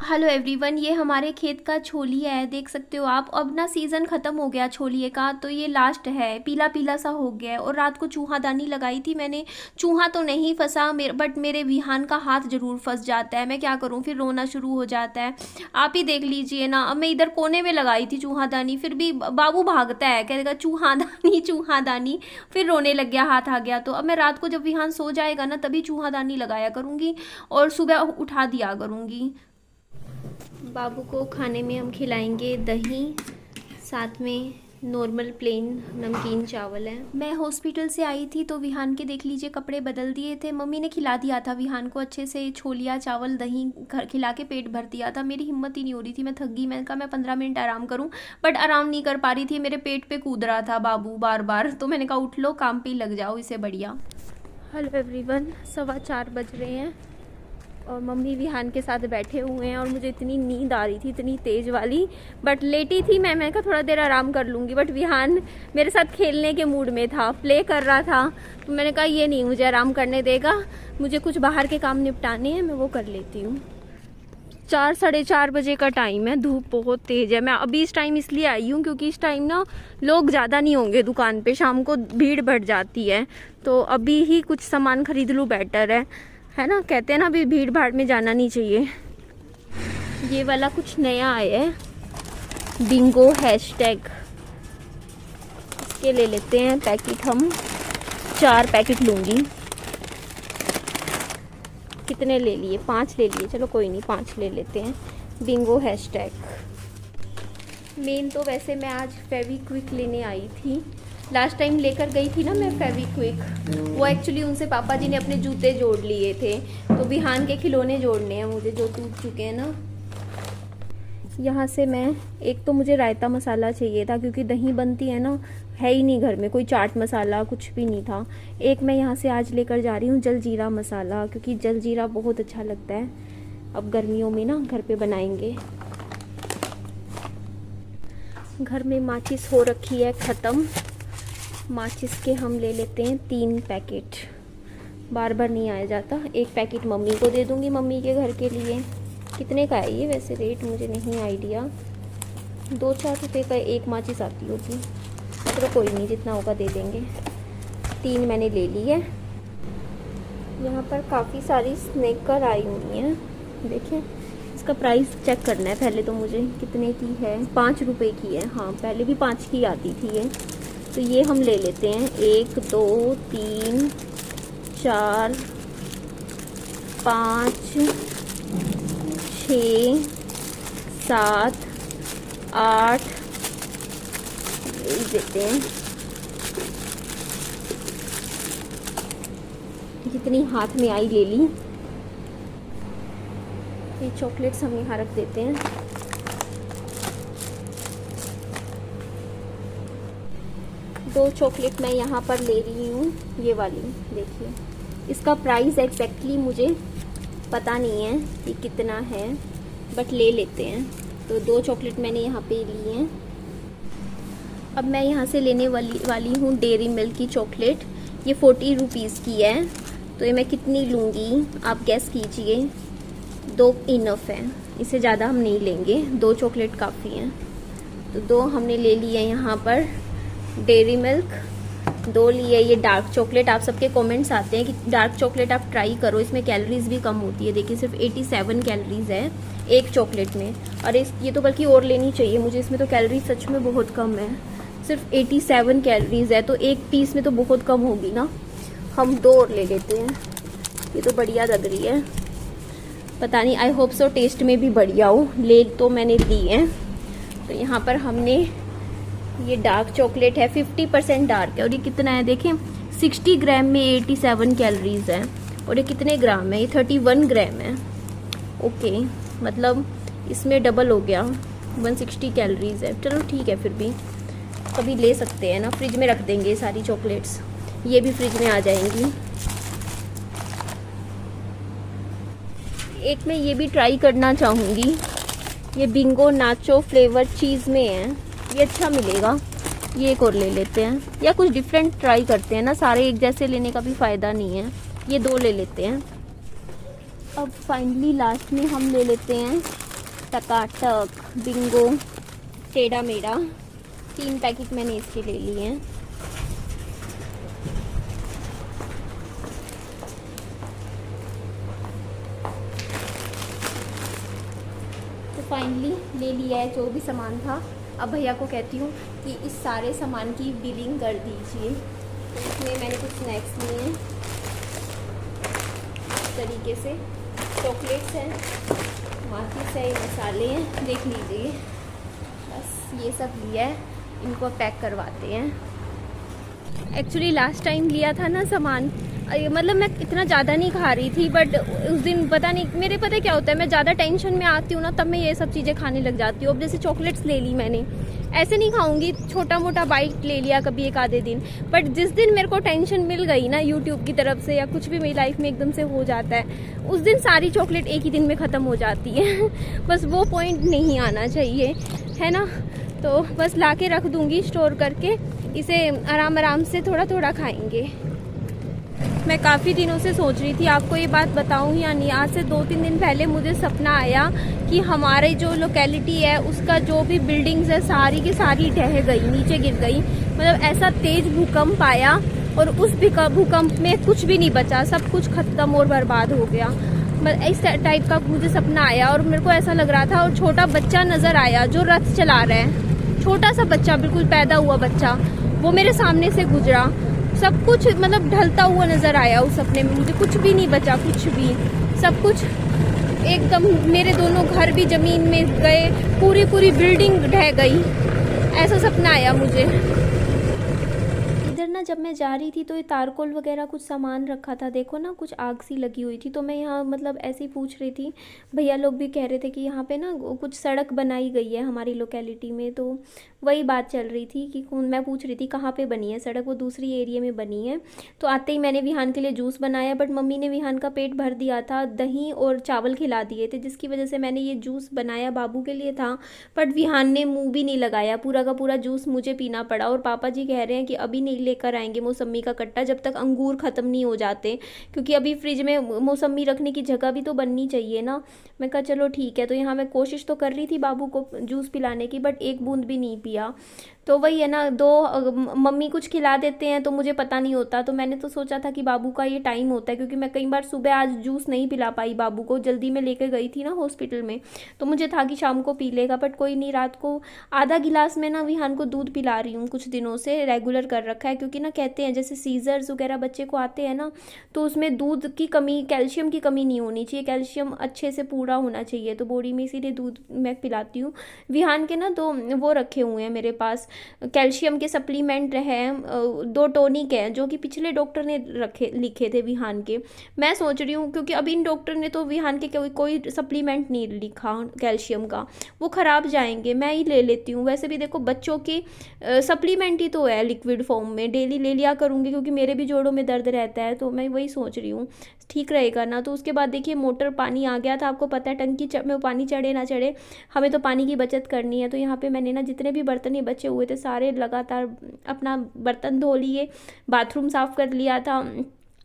Hello everyone, ये हमारे खेत का छोलिया है, देख सकते हो आप। अब ना सीज़न ख़त्म हो गया छोलिए का, तो ये लास्ट है। पीला पीला सा हो गया है। और रात को चूहादानी लगाई थी मैंने। चूहा तो नहीं फंसा बट मेरे विहान का हाथ ज़रूर फंस जाता है। मैं क्या करूँ, फिर रोना शुरू हो जाता है। आप ही देख लीजिए ना, अब मैं इधर कोने में लगाई थी चूहादानी, फिर भी बाबू भागता है, कहेगा चूहादानी चूहादानी। फिर रोने लग गया, हाथ आ गया। तो अब मैं रात को जब विहान सो जाएगा ना, तभी चूहादानी लगाया करूँगी और सुबह उठा दिया करूँगी। बाबू को खाने में हम खिलाएंगे दही, साथ में नॉर्मल प्लेन नमकीन चावल है। मैं हॉस्पिटल से आई थी तो विहान के देख लीजिए कपड़े बदल दिए थे। मम्मी ने खिला दिया था विहान को अच्छे से, छोलिया चावल दही खिला के पेट भर दिया था। मेरी हिम्मत ही नहीं हो रही थी, मैं थक गई। मैंने कहा मैं 15 मिनट आराम करूं, बट आराम नहीं कर पा रही थी। मेरे पेट पे कूद रहा था बाबू बार बार, तो मैंने कहा उठ लो, काम पे लग जाओ, इससे बढ़िया। हेलो एवरीवन, 4:15 बज रहे हैं और मम्मी विहान के साथ बैठे हुए हैं। और मुझे इतनी नींद आ रही थी, इतनी तेज़ वाली, बट लेटी थी मैं कहा थोड़ा देर आराम कर लूँगी। बट विहान मेरे साथ खेलने के मूड में था, प्ले कर रहा था। तो मैंने कहा ये नहीं मुझे आराम करने देगा, मुझे कुछ बाहर के काम निपटाने हैं, मैं वो कर लेती हूँ। 4 साढ़े 4 बजे का टाइम है, धूप बहुत तेज़ है। मैं अभी इस टाइम इसलिए आई हूँ क्योंकि इस टाइम ना लोग ज़्यादा नहीं होंगे दुकान पे, शाम को भीड़ बढ़ जाती है। तो अभी ही कुछ सामान खरीद लूँ, बेटर है ना। कहते हैं ना अभी भीड़ भाड़ में जाना नहीं चाहिए। ये वाला कुछ नया आया है, बिंगो हैशटैग, इसके ले लेते हैं पैकेट। हम 4 पैकेट लूँगी। कितने ले लिए? 5 ले लिए, चलो कोई नहीं, 5 ले लेते हैं। Bingo hashtag. मेन तो वैसे मैं आज फेविक्विक लेने आई थी। लास्ट टाइम लेकर गई थी ना मैं फेविक्विक, वो एक्चुअली उनसे पापा जी ने अपने जूते जोड़ लिए थे, तो विहान के खिलौने जोड़ने हैं मुझे जो टूट चुके हैं ना। यहाँ से मैं एक तो मुझे रायता मसाला चाहिए था क्योंकि दही बनती है ना, है ही नहीं घर में कोई चाट मसाला, कुछ भी नहीं था। एक मैं यहाँ से आज लेकर जा रही हूँ जलजीरा मसाला, क्योंकि जलजीरा बहुत अच्छा लगता है। अब गर्मियों में ना घर पे बनाएंगे। घर में माचिस हो रखी है ख़त्म। माचिस के हम ले लेते हैं 3 पैकेट, बार बार नहीं आया जाता। एक पैकेट मम्मी को दे दूँगी, मम्मी के घर के लिए। कितने का है ये वैसे, रेट मुझे नहीं आइडिया। 2-4 रुपये का एक माचिस आती होगी, तो कोई नहीं, जितना होगा दे देंगे। 3 मैंने ले ली है। यहाँ पर काफ़ी सारी स्नैकर आई हुई हैं, देखिए। इसका प्राइस चेक करना है पहले तो मुझे, कितने की है। 5 रुपये की है, हाँ पहले भी 5 की आती थी ये। तो ये हम ले लेते हैं। 1 2 3 4 5 6 7 8 देते हैं। जितनी हाथ में आई ले ली। ये चॉकलेट्स हम यहाँ रख देते हैं। दो चॉकलेट मैं यहाँ पर ले रही हूँ, ये वाली देखिए। इसका प्राइस एग्जैक्टली मुझे पता नहीं है कि कितना है, बट ले लेते हैं। तो 2 चॉकलेट मैंने यहाँ पे ली हैं। अब मैं यहाँ से लेने वाली हूँ डेयरी मिल्क की चॉकलेट। ये 40 रुपीज़ की है। तो ये मैं कितनी लूँगी आप गैस कीजिए। 2 इनफ है, इससे ज़्यादा हम नहीं लेंगे, 2 चॉकलेट काफ़ी हैं। तो 2 हमने ले लिए यहाँ पर डेयरी मिल्क। 2 लिए ये डार्क चॉकलेट। आप सबके कमेंट्स आते हैं कि डार्क चॉकलेट आप ट्राई करो, इसमें कैलोरीज भी कम होती है। देखिए सिर्फ 87 कैलोरीज है एक चॉकलेट में। और ये तो बल्कि और लेनी चाहिए मुझे, इसमें तो कैलोरी सच में बहुत कम है। सिर्फ 87 कैलोरीज है, तो एक पीस में तो बहुत कम होगी ना। हम 2 और ले लेते हैं। ये तो बढ़िया लग रही है, पता नहीं, आई होप सो टेस्ट में भी बढ़िया हो। ले तो मैंने ली है। तो यहाँ पर हमने ये डार्क चॉकलेट है, 50% डार्क है। और ये कितना है देखें, 60 ग्राम में 87 कैलोरीज है। और ये कितने ग्राम है, ये 31 ग्राम है। ओके, मतलब इसमें डबल हो गया, 160 कैलोरीज है। चलो ठीक है, फिर भी कभी ले सकते हैं ना। फ्रिज में रख देंगे सारी चॉकलेट्स, ये भी फ्रिज में आ जाएंगी। एक मैं ये भी ट्राई करना चाहूँगी, ये बिंगो नाचो फ्लेवर चीज़ में है, ये अच्छा मिलेगा। ये एक और ले लेते हैं, या कुछ डिफरेंट ट्राई करते हैं ना, सारे एक जैसे लेने का भी फ़ायदा नहीं है। ये 2 ले लेते हैं। अब फाइनली लास्ट में हम ले लेते हैं टकाटक, बिंगो, टेढ़ा मेढ़ा, 3 पैकेट मैंने इसके ले लिए हैं। तो फाइनली ले लिया है जो भी सामान था। अब भैया को कहती हूँ कि इस सारे सामान की बिलिंग कर दीजिए। तो इसमें मैंने कुछ स्नैक्स लिए हैं इस तरीके से, चॉकलेट्स हैं, माचिस है, मसाले हैं, देख लीजिए। बस ये सब लिया है, इनको पैक करवाते हैं। एक्चुअली लास्ट टाइम लिया था ना सामान, मतलब मैं इतना ज़्यादा नहीं खा रही थी, बट उस दिन पता नहीं मेरे पता क्या होता है, मैं ज़्यादा टेंशन में आती हूँ ना, तब मैं ये सब चीज़ें खाने लग जाती हूँ। अब जैसे चॉकलेट्स ले ली मैंने, ऐसे नहीं खाऊंगी, छोटा मोटा बाइट ले लिया कभी एक आधे दिन, बट जिस दिन मेरे को टेंशन मिल गई ना यूट्यूब की तरफ से या कुछ भी मेरी लाइफ में एकदम से हो जाता है, उस दिन सारी चॉकलेट एक ही दिन में ख़त्म हो जाती है। बस वो पॉइंट नहीं आना चाहिए, है ना। तो बस ला के रख दूँगी स्टोर करके, इसे आराम आराम से थोड़ा थोड़ा खाएंगे। मैं काफ़ी दिनों से सोच रही थी आपको ये बात बताऊं या नहीं। आज से 2-3 दिन पहले मुझे सपना आया कि हमारे जो लोकेलिटी है उसका जो भी बिल्डिंग्स है सारी की सारी ढह गई, नीचे गिर गई। मतलब ऐसा तेज भूकंप आया और उस भूकंप में कुछ भी नहीं बचा, सब कुछ खत्म और बर्बाद हो गया। मतलब इस टाइप का मुझे सपना आया और मेरे को ऐसा लग रहा था। और छोटा बच्चा नज़र आया जो रथ चला रहा है, छोटा सा बच्चा, बिल्कुल पैदा हुआ बच्चा, वो मेरे सामने से गुजरा। सब कुछ मतलब ढलता हुआ नज़र आया उस सपने में, मुझे कुछ भी नहीं बचा, कुछ भी, सब कुछ एकदम, मेरे दोनों घर भी ज़मीन में गए, पूरी बिल्डिंग ढह गई, ऐसा सपना आया मुझे। इधर ना जब मैं जा रही थी तो ये तारकोल वगैरह कुछ सामान रखा था, देखो ना कुछ आग सी लगी हुई थी। तो मैं यहाँ मतलब ऐसे ही पूछ रही थी, भैया लोग भी कह रहे थे कि यहाँ पे ना कुछ सड़क बनाई गई है हमारी लोकेलिटी में। तो वही बात चल रही थी कि मैं पूछ रही थी कहाँ पे बनी है सड़क, वो दूसरी एरिया में बनी है। तो आते ही मैंने विहान के लिए जूस बनाया, बट मम्मी ने विहान का पेट भर दिया था, दही और चावल खिला दिए थे, जिसकी वजह से मैंने ये जूस बनाया बाबू के लिए था। बट विहान ने मुँह भी नहीं लगाया, पूरा का पूरा जूस मुझे पीना पड़ा। और पापा जी कह रहे हैं कि अभी नहीं लेकर आएंगे मौसम्मी का कट्टा जब तक अंगूर ख़त्म नहीं हो जाते, क्योंकि अभी फ्रिज में मौसम्मी रखने की जगह भी तो बननी चाहिए ना। मैं कहा चलो ठीक है। तो यहाँ मैं कोशिश तो कर रही थी बाबू को जूस पिलाने की, बट एक बूंद भी नहीं पिया। तो वही है ना, मम्मी कुछ खिला देते हैं तो मुझे पता नहीं होता। तो मैंने तो सोचा था कि बाबू का ये टाइम होता है, क्योंकि मैं कई बार सुबह आज जूस नहीं पिला पाई बाबू को, जल्दी में लेकर गई थी ना हॉस्पिटल में, तो मुझे था कि शाम को पी लेगा। बट कोई नहीं, रात को आधा गिलास में ना विहान को दूध पिला रही हूँ, कुछ दिनों से रेगुलर कर रखा है। क्योंकि ना कहते हैं जैसे सीजर्स वगैरह बच्चे को आते हैं ना, तो उसमें दूध की कमी, कैल्शियम की कमी नहीं होनी चाहिए, कैल्शियम अच्छे से पूरा होना चाहिए तो बॉडी में, इसीलिए दूध मैं पिलाती हूँ। विहान के ना तो वो रखे हुए हैं मेरे पास, कैल्शियम के सप्लीमेंट हैं, 2 टॉनिक हैं जो कि पिछले डॉक्टर ने लिखे थे विहान के। मैं सोच रही हूँ, क्योंकि अब इन डॉक्टर ने तो विहान के कोई सप्लीमेंट नहीं लिखा कैल्शियम का, वो ख़राब जाएंगे, मैं ही ले लेती हूँ। वैसे भी देखो बच्चों के सप्लीमेंट ही तो है लिक्विड फॉर्म में, डेली ले लिया करूँगी, क्योंकि मेरे भी जोड़ों में दर्द रहता है। तो मैं वही सोच रही हूँ, ठीक रहेगा ना। तो उसके बाद देखिए मोटर पानी आ गया था, आपको पता है टंकी में पानी चढ़े ना चढ़े, हमें तो पानी की बचत करनी है। तो यहाँ पे मैंने ना जितने भी बर्तन ये बचे हुए थे सारे लगातार अपना बर्तन धो लिए, बाथरूम साफ़ कर लिया था,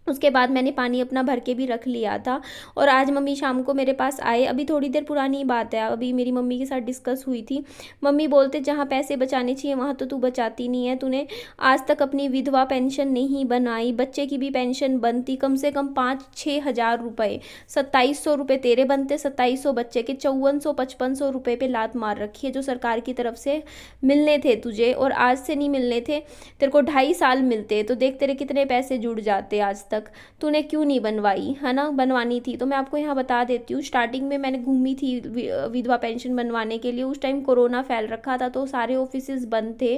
उसके बाद मैंने पानी अपना भर के भी रख लिया था। और आज मम्मी शाम को मेरे पास आए, अभी थोड़ी देर पुरानी बात है, अभी मेरी मम्मी के साथ डिस्कस हुई थी। मम्मी बोलते जहाँ पैसे बचाने चाहिए वहाँ तो तू बचाती नहीं है, तूने आज तक अपनी विधवा पेंशन नहीं बनाई, बच्चे की भी पेंशन बनती कम से कम 5-6 हज़ार रुपये, 2700 रुपये तेरे बनते, 2700 बच्चे के, 5400-5500 रुपये पे लात मार रखी है जो सरकार की तरफ से मिलने थे तुझे, और आज से नहीं मिलने थे, तेरे को 2.5 साल मिलते। तो देख तेरे कितने पैसे जुड़ जाते आज तक, तूने क्यों नहीं बनवाई, है ना, बनवानी थी। तो मैं आपको यहाँ बता देती हूँ, स्टार्टिंग में मैंने घूमी थी विधवा पेंशन बनवाने के लिए, उस टाइम कोरोना फैल रखा था तो सारे ऑफिसेज बंद थे।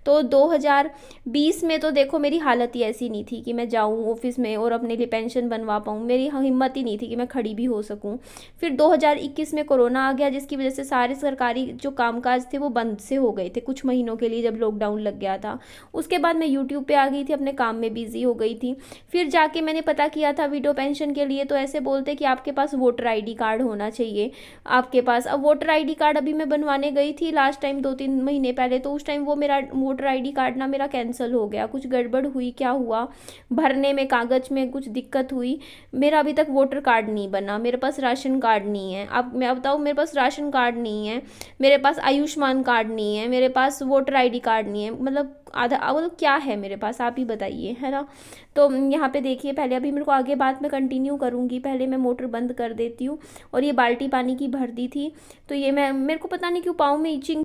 तो 2020 में तो देखो मेरी हालत ही ऐसी नहीं थी कि मैं जाऊँ ऑफिस में और अपने लिए पेंशन बनवा पाऊँ, मेरी हिम्मत ही नहीं थी कि मैं खड़ी भी हो सकूँ। फिर 2021 में कोरोना आ गया, जिसकी वजह से सारे सरकारी जो कामकाज थे वो बंद से हो गए थे कुछ महीनों के लिए, जब लॉकडाउन लग गया था। उसके बाद मैं यूट्यूब पे आ गई थी, अपने काम में बिजी हो गई थी। फिर जाके मैंने पता किया था विडो पेंशन के लिए, तो ऐसे बोलते कि आपके पास वोटर आईडी कार्ड होना चाहिए आपके पास। अब वोटर आईडी कार्ड अभी मैं बनवाने गई थी लास्ट टाइम 2-3 महीने पहले, तो उस टाइम वो मेरा वोटर आईडी कार्ड ना मेरा कैंसिल हो गया, कुछ गड़बड़ हुई, क्या हुआ, भरने में कागज़ में कुछ दिक्कत हुई, मेरा अभी तक वोटर कार्ड नहीं बना, मेरे पास राशन कार्ड नहीं है। अब मैं बताऊँ, मेरे पास राशन कार्ड नहीं है, मेरे पास आयुष्मान कार्ड नहीं है, मेरे पास वोटर आईडी कार्ड नहीं है, मतलब आधा मतलब क्या है मेरे पास, आप ही बताइए, है ना। तो यहाँ पे देखिए, पहले अभी मेरे को आगे बात में कंटिन्यू करूँगी, पहले मैं मोटर बंद कर देती हूँ। और ये बाल्टी पानी की भर दी थी, तो ये मेरे को पता नहीं क्यों पाँव में इचिंग।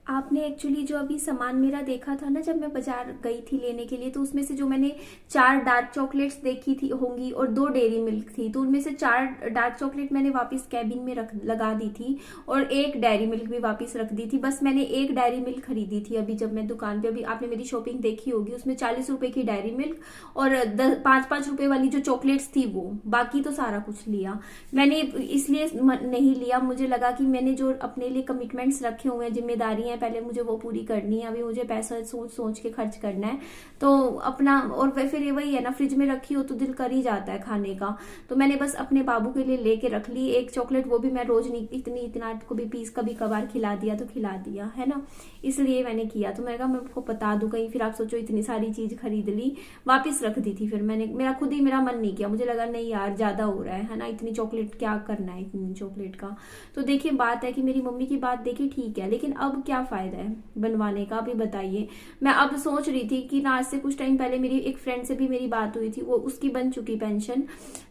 आपने एक्चुअली जो अभी सामान मेरा देखा था ना, जब मैं बाजार गई थी लेने के लिए, तो उसमें से जो मैंने 4 डार्क चॉकलेट्स देखी थी होंगी और 2 डेयरी मिल्क थी, तो उनमें से 4 डार्क चॉकलेट मैंने वापस कैबिन में लगा दी थी और 1 डेयरी मिल्क भी वापस रख दी थी। बस मैंने 1 डेयरी मिल्क खरीदी थी अभी, जब मैं दुकान पे, अभी आपने मेरी शॉपिंग देखी होगी, उसमें 40 रुपए की डेयरी मिल्क और 5-5 रुपए वाली जो चॉकलेट्स थी वो, बाकी तो सारा कुछ लिया मैंने। इसलिए नहीं लिया, मुझे लगा कि मैंने जो अपने लिए कमिटमेंट्स रखे हुए हैं, जिम्मेदारी पहले मुझे वो पूरी करनी है। अभी मुझे पैसा सोच सोच के खर्च करना है, तो अपना, और फिर वही है ना, फ्रिज में रखी हो तो दिल कर ही जाता है खाने का। तो मैंने बस अपने बाबू के लिए लेके रख ली 1 चॉकलेट, वो भी मैं रोज नहीं, इतना को भी पीस कभी कभार खिला दिया तो खिला दिया, है ना, इसलिए मैंने किया। तो मैंने कहा मैं आपको बता दूं, कहीं फिर आप सोचो इतनी सारी चीज खरीद ली, वापिस रख दी थी। फिर मेरा खुद ही मेरा मन नहीं किया, मुझे लगा नहीं यार ज्यादा हो रहा है ना, इतनी चॉकलेट क्या करना है इतनी चॉकलेट का। तो देखिए, बात है कि मेरी मम्मी की बात देखिए ठीक है, लेकिन अब क्या फायदा है बनवाने का, भी बताइए। मैं अब सोच रही थी कि ना, आज से कुछ टाइम पहले मेरी एक फ्रेंड से भी मेरी बात हुई थी, वो उसकी बन चुकी पेंशन,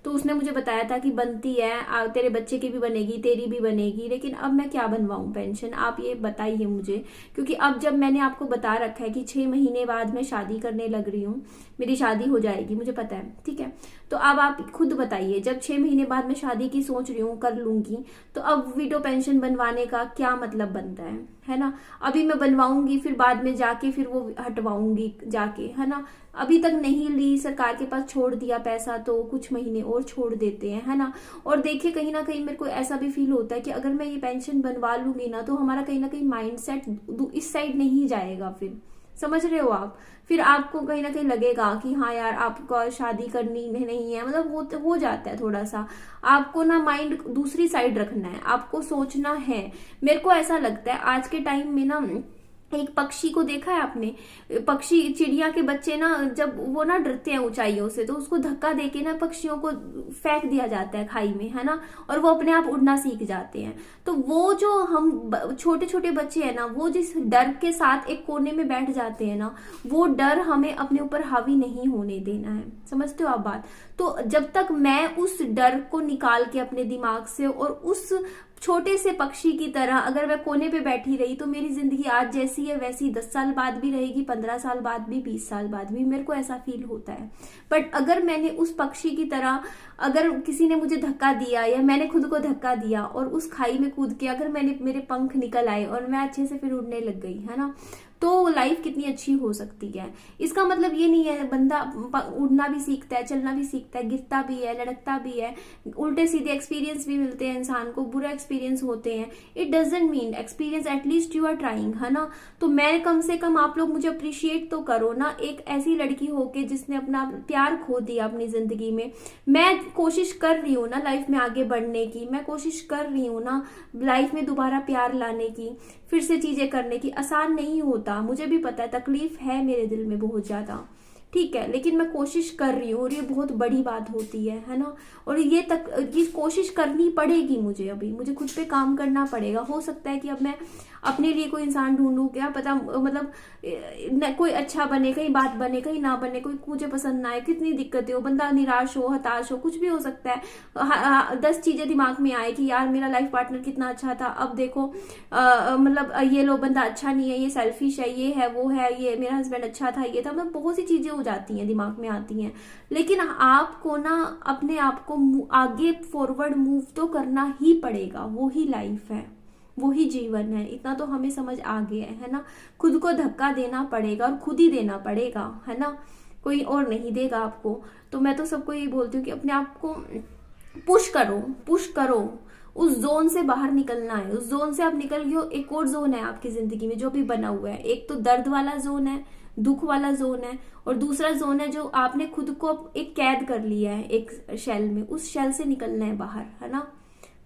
तो उसने मुझे बताया था कि बनती है, तेरे बच्चे की भी बनेगी, तेरी भी बनेगी, लेकिन अब मैं क्या बनवाऊं पेंशन, आप ये बताइए मुझे। क्योंकि अब जब मैंने आपको बता रखा है कि 6 महीने बाद मैं शादी करने लग रही हूँ, मेरी शादी हो जाएगी, मुझे पता है, ठीक है। तो अब आप खुद बताइए, जब 6 महीने बाद मैं शादी की सोच रही हूँ, कर लूंगी, तो अब विडो पेंशन बनवाने का क्या मतलब बनता है ना। अभी मैं बनवाऊंगी, फिर बाद में जाके फिर वो हटवाऊंगी जाके, है ना। अभी तक नहीं ली, सरकार के पास छोड़ दिया पैसा, तो कुछ महीने और छोड़ देते हैं, है ना। और देखिए, कहीं ना कहीं मेरे को ऐसा भी फील होता है कि अगर मैं ये पेंशन बनवा लूंगी ना, तो हमारा कहीं ना कहीं माइंड सेट इस साइड नहीं जाएगा, फिर समझ रहे हो आप। फिर आपको कहीं ना कहीं लगेगा कि हाँ यार, आपको शादी करनी नहीं है, मतलब हो जाता है थोड़ा सा। आपको ना माइंड दूसरी साइड रखना है, आपको सोचना है। मेरे को ऐसा लगता है आज के टाइम में ना, एक पक्षी को देखा है आपने, पक्षी, चिड़िया के बच्चे ना, जब वो ना डरते हैं ऊंचाइयों से, तो उसको धक्का देके ना पक्षियों को फेंक दिया जाता है खाई में, है ना, और वो अपने आप उड़ना सीख जाते हैं। तो वो जो हम छोटे छोटे बच्चे हैं ना, वो जिस डर के साथ एक कोने में बैठ जाते हैं ना, वो डर हमें अपने ऊपर हावी नहीं होने देना है, समझते हो आप बात। तो जब तक मैं उस डर को निकाल के अपने दिमाग से, और उस छोटे से पक्षी की तरह अगर मैं कोने पे बैठी रही, तो मेरी जिंदगी आज जैसी है वैसी 10 साल बाद भी रहेगी, 15 साल बाद भी, 20 साल बाद भी, मेरे को ऐसा फील होता है। बट अगर मैंने उस पक्षी की तरह, अगर किसी ने मुझे धक्का दिया या मैंने खुद को धक्का दिया और उस खाई में कूद के अगर मेरे पंख निकल आए और मैं अच्छे से फिर उड़ने लग गई, है ना, तो लाइफ कितनी अच्छी हो सकती है। इसका मतलब ये नहीं है बंदा उड़ना भी सीखता है, चलना भी सीखता है, गिरता भी है, लड़कता भी है, उल्टे सीधे एक्सपीरियंस भी मिलते हैं इंसान को, बुरे एक्सपीरियंस होते हैं। It doesn't mean experience, at least you are trying, है ना। तो मैं, कम से कम आप लोग मुझे अप्रिशिएट तो करो ना, एक ऐसी लड़की होके जिसने अपना प्यार खो दिया अपनी जिंदगी में। मैं कोशिश कर रही हूँ ना लाइफ में आगे बढ़ने की, मैं कोशिश कर रही हूँ ना लाइफ में दोबारा प्यार लाने की, फिर से चीजें करने की। आसान नहीं होता, मुझे भी पता है, तकलीफ है मेरे दिल में बहुत ज्यादा, ठीक है, लेकिन मैं कोशिश कर रही हूँ और ये बहुत बड़ी बात होती है ना। और ये कोशिश करनी पड़ेगी मुझे, अभी मुझे खुद पे काम करना पड़ेगा। हो सकता है कि अब मैं अपने लिए कोई इंसान ढूंढूं, क्या पता, मतलब कोई अच्छा बने, कहीं बात बने, कहीं ना बने, कोई मुझे पसंद ना आए, कितनी दिक्कतें हो, बंदा निराश हो, हताश हो, कुछ भी हो सकता है। 10 चीजें दिमाग में आए कि यार मेरा लाइफ पार्टनर कितना अच्छा था, अब देखो मतलब ये लो बंदा अच्छा नहीं है, ये सेल्फिश है, ये है, वो है, ये मेरा हस्बैंड अच्छा था, ये था, मतलब बहुत सी चीजें हो जाती हैं, दिमाग में आती हैं। लेकिन आपको ना अपने आप को आगे फॉरवर्ड मूव तो करना ही पड़ेगा, वो ही लाइफ है, वो ही जीवन है। इतना तो हमें समझ आ गया है ना। खुद को धक्का देना पड़ेगा और खुद ही देना पड़ेगा, है ना, कोई और नहीं देगा आपको। तो मैं तो सबको यही बोलती हूँ कि अपने आप को पुश करो, पुश करो, उस जोन से बाहर निकलना है। उस जोन से आप निकल गए हो, एक और जोन है आपकी जिंदगी में जो भी बना हुआ है। एक तो दर्द वाला जोन है, दुख वाला जोन है, और दूसरा जोन है जो आपने खुद को एक कैद कर लिया है एक शेल में, उस शेल से निकलना है बाहर, है ना।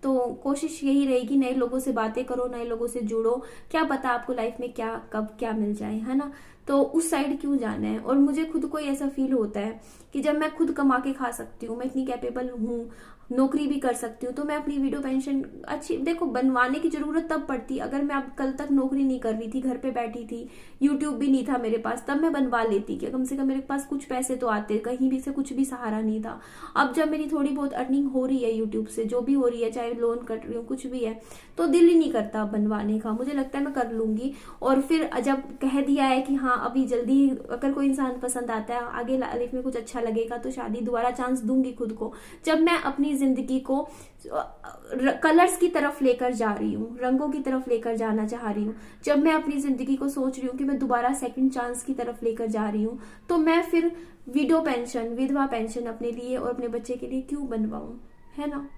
तो कोशिश यही रहेगी, नए लोगों से बातें करो, नए लोगों से जुड़ो, क्या पता आपको लाइफ में क्या कब क्या मिल जाए, है ना। तो उस साइड क्यों जाना है। और मुझे खुद को ऐसा फील होता है कि जब मैं खुद कमा के खा सकती हूँ, मैं इतनी कैपेबल हूँ, नौकरी भी कर सकती हूँ, तो मैं अपनी विडो पेंशन अच्छी, देखो बनवाने की जरूरत तब पड़ती अगर मैं अब कल तक नौकरी नहीं कर रही थी, घर पे बैठी थी, यूट्यूब भी नहीं था मेरे पास, तब मैं बनवा लेती कि कम से कम मेरे पास कुछ पैसे तो आते, कहीं भी से कुछ भी सहारा नहीं था। अब जब मेरी थोड़ी बहुत अर्निंग हो रही है यूट्यूब से, जो भी हो रही है, चाहे लोन कट रही हूँ, कुछ भी है, तो दिल ही नहीं करता बनवाने का। मुझे लगता है मैं कर लूंगी। और फिर जब कह दिया है कि हाँ अभी जल्दी, अगर कोई इंसान पसंद आता है, आगे लाइफ में कुछ अच्छा लगेगा, तो शादी दोबारा चांस दूंगी खुद को। जब मैं अपनी जिंदगी को कलर्स की तरफ लेकर जा रही हूँ, रंगों की तरफ लेकर जाना चाह रही हूँ, जब मैं अपनी जिंदगी को सोच रही हूँ कि मैं दोबारा सेकंड चांस की तरफ लेकर जा रही हूँ, तो मैं फिर विडो पेंशन, विधवा पेंशन अपने लिए और अपने बच्चे के लिए क्यों बनवाऊं, है ना।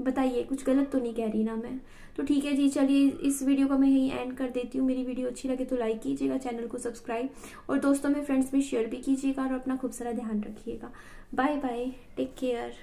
बताइए, कुछ गलत तो नहीं कह रही ना मैं। तो ठीक है जी, चलिए इस वीडियो को मैं यहीं एंड कर देती हूँ। मेरी वीडियो अच्छी लगे तो लाइक कीजिएगा, चैनल को सब्सक्राइब, और दोस्तों में फ्रेंड्स में शेयर भी कीजिएगा, और अपना खूब सारा ध्यान रखिएगा। Bye bye, take care.